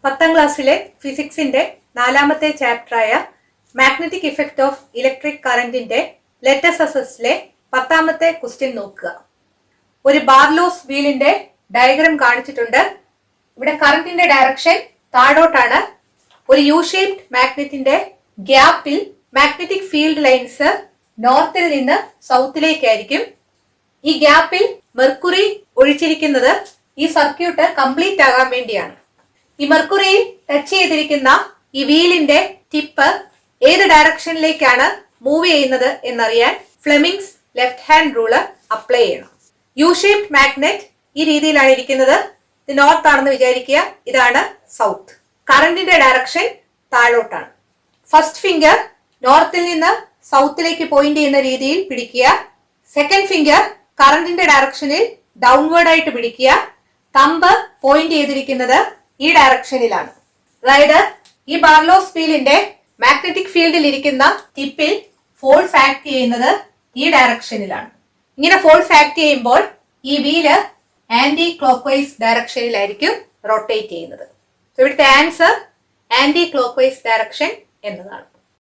10ാം ക്ലാസ്സിലെ ഫിസിക്സിന്റെ 4ാമത്തെ ചാപ്റ്ററായ magnetic effect of electric കറന്റിന്റെ let's അസസിലെ 10ാമത്തെ question നോക്കുക. ഒരു ബാർലോസ് വീലിന്റെ ഡയഗ്രാം കാണിച്ചിട്ടുണ്ട്. ഇവിടെ കറന്റിന്റെ ഡയറക്ഷൻ താഴോട്ടാണ്. ഒരു യു ഷേപ്ഡ് മാഗ്നറ്റിന്റെ ഗ്യാപ്പിൽ മാഗ്നറ്റിക് ഫീൽഡ് ലൈൻസ് നോർത്തിൽ നിന്ന് സൗത്തിലേക്കായിരിക്കും. ഈ ഗ്യാപ്പിൽ മെർക്കുറി ഒഴിച്ചിരിക്കുന്നത് ഈ സർക്യൂട്ട് കംപ്ലീറ്റ് ആകാൻ വേണ്ടിയാണ്. ഈ മെർക്കുറിയിൽ ടച്ച് ചെയ്തിരിക്കുന്ന ഈ വീലിന്റെ ടിപ്പ് ഏത് ഡയറക്ഷനിലേക്കാണ് മൂവ് ചെയ്യുന്നത് എന്നറിയാൻ Fleming's left hand rule apply ചെയ്യണം. യു ഷേപ്ഡ് മാഗ്നറ്റ് ഈ രീതിയിലാണ് ഇരിക്കുന്നത്. ഇത് നോർത്ത് ആണെന്ന് വിചാരിക്കുക. ഇതാണ് സൗത്ത്. കറന്റിന്റെ ഡയറക്ഷൻ താഴോട്ടാണ്. ഫസ്റ്റ് ഫിംഗർ നോർത്തിൽ നിന്ന് സൗത്തിലേക്ക് പോയിന്റ് ചെയ്യുന്ന രീതിയിൽ പിടിക്കുക. സെക്കൻഡ് ഫിംഗർ കറന്റിന്റെ ഡയറക്ഷനിൽ ഡൗൺവേർഡ് ആയിട്ട് പിടിക്കുക. തമ്പ് പോയിന്റ് ചെയ്തിരിക്കുന്നത് ഈ ഡയറക്ഷനിലാണ്. അതായത് ഈ ബാർലോസ് വീലിന്റെ മാഗ്നറ്റിക് ഫീൽഡിൽ ഇരിക്കുന്ന ടിപ്പിൽ ഫോഴ്സ് ആക്ട് ചെയ്യുന്നത് ഈ ഡയറക്ഷനിലാണ്. ഇങ്ങനെ ഫോഴ്സ് ആക്ട് ചെയ്യുമ്പോൾ ഈ വീല് ആന്റി ക്ലോക്ക് വൈസ് ഡയറക്ഷനിലായിരിക്കും റൊട്ടേറ്റ് ചെയ്യുന്നത്. ഇവിടുത്തെ answer anticlockwise direction എന്നതാണ്.